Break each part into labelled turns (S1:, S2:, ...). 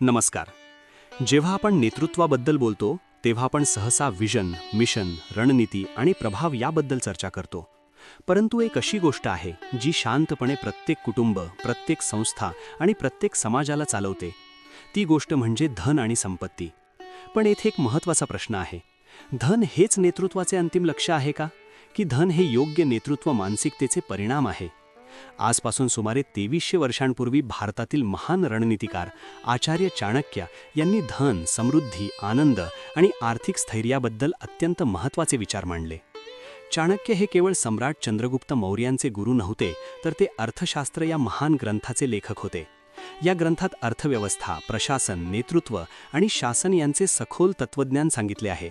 S1: नमस्कार. जेव्हा आपण नेतृत्वाबद्दल बोलतो तेव्हा आपण सहसा विजन, मिशन, रणनीती आणि प्रभाव याबद्दल चर्चा करतो. परंतु एक अशी गोष्ट आहे जी शांतपणे प्रत्येक कुटुंब, प्रत्येक संस्था आणि प्रत्येक समाजाला चालवते. ती गोष्ट म्हणजे धन आणि संपत्ती. पण येथे एक महत्त्वाचा प्रश्न आहे. धन हेच नेतृत्वाचे अंतिम लक्ष्य आहे का? की धन हे योग्य नेतृत्व मानसिकतेचे परिणाम आहे? आजपासून सुमारे 2300 वर्षांपूर्वी भारतातील महान रणनीतिकार आचार्य चाणक्य यांनी धन, समृद्धी, आनंद आणि आर्थिक स्थैर्याबद्दल अत्यंत महत्त्वाचे विचार मांडले. चाणक्य हे केवळ सम्राट चंद्रगुप्त मौर्यांचे गुरु नव्हते, तर ते अर्थशास्त्र या महान ग्रंथाचे लेखक होते. या ग्रंथात अर्थव्यवस्था, प्रशासन, नेतृत्व आणि शासन यांचे सखोल तत्त्वज्ञान सांगितले आहे.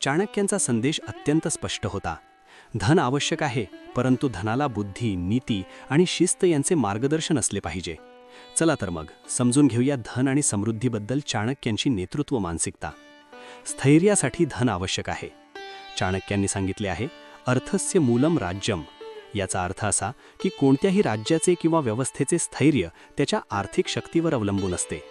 S1: चाणक्यांचा संदेश अत्यंत स्पष्ट होता. धन आवश्यक आहे, परंतु धनाला बुद्धी, नीती आणि शिस्त यांचे मार्गदर्शन असले पाहिजे. चला तर मग समजून घेऊया धन आणि समृद्धीबद्दल चाणक्यांची नेतृत्व मानसिकता. स्थैर्यासाठी धन आवश्यक आहे. चाणक्यांनी सांगितले आहे, अर्थस्य मूलम राज्यम. याचा अर्थ असा की कोणत्याही राज्याचे किंवा व्यवस्थेचे स्थैर्य त्याच्या आर्थिक शक्तीवर अवलंबून असते.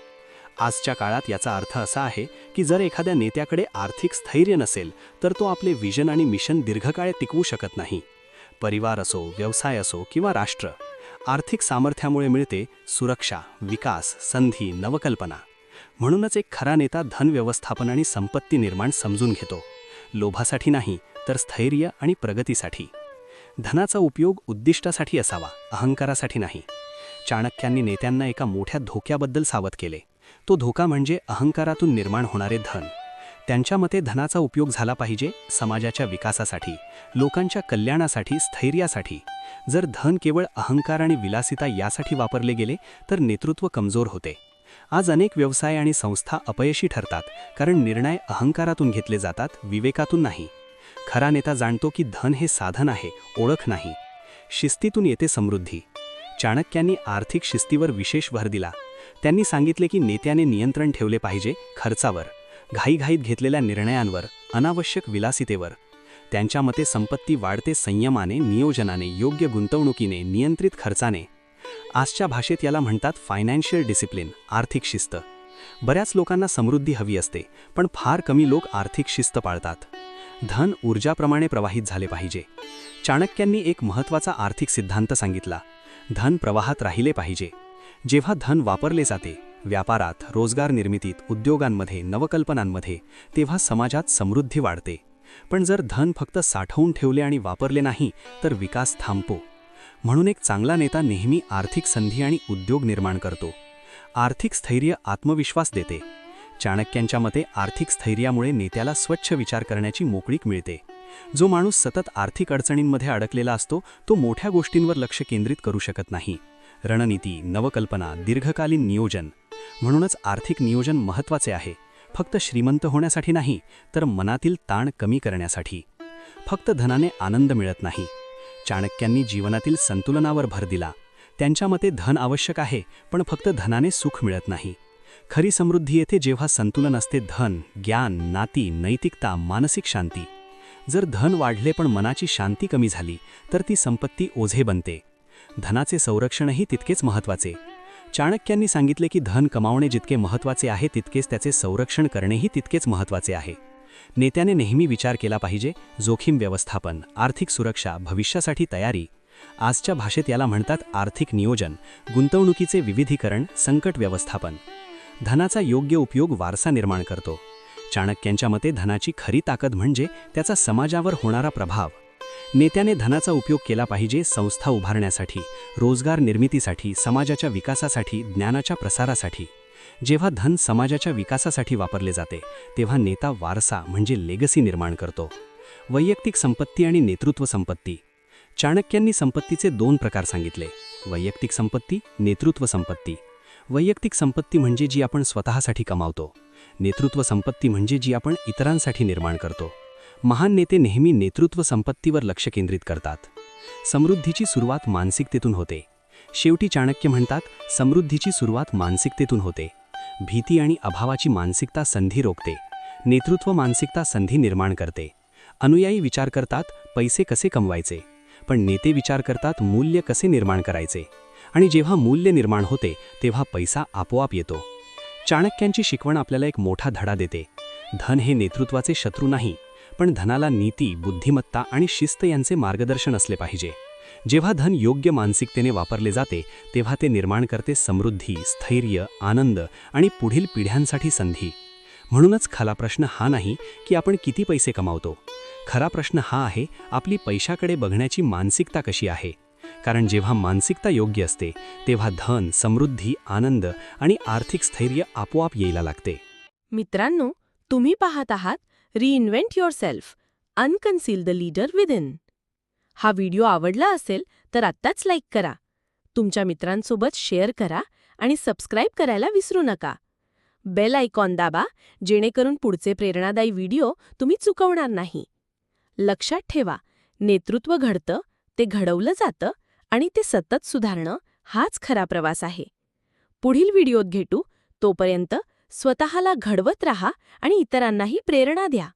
S1: आजच्या काळात याचा अर्थ असा आहे की जर एखाद्या नेत्याकडे आर्थिक स्थैर्य नसेल तर तो आपले विजन आणि मिशन दीर्घकाळ टिकवू शकत नाही. परिवार असो, व्यवसाय असो किंवा राष्ट्र, आर्थिक सामर्थ्यामुळे मिळते सुरक्षा, विकास, संधी, नवकल्पना. म्हणूनच एक खरा नेता धन व्यवस्थापन आणि संपत्ती निर्माण समजून घेतो. लोभासाठी नाही, तर स्थैर्य आणि प्रगतीसाठी. धनाचा उपयोग उद्दिष्टासाठी असावा, अहंकारासाठी नाही. चाणक्यांनी नेत्यांना एका मोठ्या धोक्याबद्दल सावध केले. तो धोका म्हणजे अहंकारातून निर्माण होणारे धन. त्यांच्या मते धनाचा उपयोग झाला पाहिजे समाजाच्या विकासासाठी, लोकांच्या कल्याणासाठी, स्थैर्यासाठी. जर धन केवळ अहंकार आणि विलासिता यासाठी वापरले गेले तर नेतृत्व कमजोर होते. आज अनेक व्यवसाय आणि संस्था अपयशी ठरतात कारण निर्णय अहंकारातून घेतले जातात, विवेकातून नाही. खरा नेता जाणतो की धन हे साधन आहे, ओळख नाही. शिस्तीतून येते समृद्धी. चाणक्यांनी आर्थिक शिस्तीवर विशेष भर दिला. त्यांनी सांगितले की नेत्याने नियंत्रण ठेवले पाहिजे खर्चावर, घाईघाईत घेतलेल्या निर्णयांवर, अनावश्यक विलासितेवर. त्यांच्या मते संपत्ती वाढते संयमाने, नियोजनाने, योग्य गुंतवणुकीने, नियंत्रित खर्चाने. आजच्या भाषेत याला म्हणतात फायनान्शियल डिसिप्लिन, आर्थिक शिस्त. बऱ्याच लोकांना समृद्धी हवी असते, पण फार कमी लोक आर्थिक शिस्त पाळतात. धन ऊर्जाप्रमाणे प्रवाहित झाले पाहिजे. चाणक्यांनी एक महत्त्वाचा आर्थिक सिद्धांत सांगितला. धन प्रवाहात राहिले पाहिजे. जेव्हा धन वापरले जाते व्यापारात, रोजगार निर्मितीत, उद्योगांमध्ये, नवकल्पनांमध्ये, तेव्हा समाजात समृद्धी वाढते. पण जर धन फक्त साठवून ठेवले आणि वापरले नाही तर विकास थांबतो. म्हणून एक चांगला नेता नेहमी आर्थिक संधी आणि उद्योग निर्माण करतो. आर्थिक स्थैर्य आत्मविश्वास देते. चाणक्यांच्या मते आर्थिक स्थैर्यामुळे नेत्याला स्वच्छ विचार करण्याची मोकळीक मिळते. जो माणूस सतत आर्थिक अडचणींमध्ये अडकलेला असतो तो मोठ्या गोष्टींवर लक्ष केंद्रित करू शकत नाही. रणनीती, नवकल्पना, दीर्घकालीन नियोजन. म्हणूनच आर्थिक नियोजन महत्त्वाचे आहे. फक्त श्रीमंत होण्यासाठी नाही, तर मनातील ताण कमी करण्यासाठी. फक्त धनाने आनंद मिळत नाही. चाणक्यांनी जीवनातील संतुलनावर भर दिला. त्यांच्या मते धन आवश्यक आहे, पण फक्त धनाने सुख मिळत नाही. खरी समृद्धी येते जेव्हा संतुलन असते. धन, ज्ञान, नाती, नैतिकता, मानसिक शांती. जर धन वाढले पण मनाची शांती कमी झाली तर ती संपत्ती ओझे बनते. धनाचे संरक्षणही तितकेच महत्त्वाचे. चाणक्यांनी सांगितले की धन कमावणे जितके महत्त्वाचे आहे तितकेच त्याचे संरक्षण करणेही तितकेच महत्त्वाचे आहे. नेत्याने नेहमी विचार केला पाहिजे, जोखीम व्यवस्थापन, आर्थिक सुरक्षा, भविष्यासाठी तयारी. आजच्या भाषेत याला म्हणतात आर्थिक नियोजन, गुंतवणुकीचे विविधीकरण, संकट व्यवस्थापन. धनाचा योग्य उपयोग वारसा निर्माण करतो. चाणक्यांच्या मते धनाची खरी ताकद म्हणजे त्याचा समाजावर होणारा प्रभाव. नेत्याने धनाचा उपयोग केला पाहिजे संस्था उभारण्यासाठी, रोजगार निर्मितीसाठी, समाजाच्या विकासासाठी, ज्ञानाच्या प्रसारासाठी. जेव्हा धन समाजाच्या विकासासाठी वापरले जाते तेव्हा नेता वारसा म्हणजे लेगसी निर्माण करतो. वैयक्तिक संपत्ती आणि नेतृत्व संपत्ती. चाणक्यांनी संपत्तीचे 2 प्रकार सांगितले, वैयक्तिक संपत्ती, नेतृत्व संपत्ती. वैयक्तिक संपत्ती म्हणजे जी आपण स्वतःसाठी कमावतो. नेतृत्व संपत्ती म्हणजे जी आपण इतरांसाठी निर्माण करतो. महान नेते नेहमी नेतृत्व संपत्तीवर लक्ष केंद्रित करतात. समृद्धीची सुरुवात मानसिकतेतून होते. शेवटी चाणक्य म्हणतात, समृद्धीची सुरुवात मानसिकतेतून होते. भीती आणि अभावाची मानसिकता संधी रोखते. नेतृत्व मानसिकता संधी निर्माण करते. अनुयायी विचार करतात पैसे कसे कमवायचे, पण नेते विचार करतात मूल्य कसे निर्माण करायचे. आणि जेव्हा मूल्य निर्माण होते तेव्हा पैसा आपोआप येतो. चाणक्यांची शिकवण आपल्याला एक मोठा धडा देते. धन हे नेतृत्वाचे शत्रू नाही, पण धनाला नीती, बुद्धिमत्ता आणि शिस्त यांचे मार्गदर्शन असले पाहिजे. जेव्हा धन योग्य मानसिकतेने वापरले जाते तेव्हा ते निर्माण करते समृद्धी, स्थैर्य, आनंद आणि पुढील पिढ्यांसाठी संधी. म्हणूनच खरा प्रश्न हा नाही की आपण किती पैसे कमावतो. खरा प्रश्न हा आहे, आपली पैशाकडे बघण्याची मानसिकता कशी आहे. कारण जेव्हा मानसिकता योग्य असते तेव्हा धन, समृद्धी, आनंद आणि आर्थिक स्थैर्य आपोआप यायला लागते.
S2: मित्रांनो, तुम्ही पाहत आहात reinvent yourself, unconceal the leader within. हा व्हिडिओ आवडला असेल तर आत्ताच लाईक करा, तुमच्या मित्रांसोबत शेअर करा आणि सबस्क्राईब करायला विसरू नका. बेल आयकॉन दाबा, जेणेकरून पुढचे प्रेरणादायी व्हिडिओ तुम्ही चुकवणार नाही. लक्षात ठेवा, नेतृत्व घडतं, ते घडवलं जातं आणि ते सतत सुधारणं हाच खरा प्रवास आहे. पुढील व्हिडिओत भेटू, तोपर्यंत स्वतःला घडवत राहा आणि इतरांनाही प्रेरणा द्या.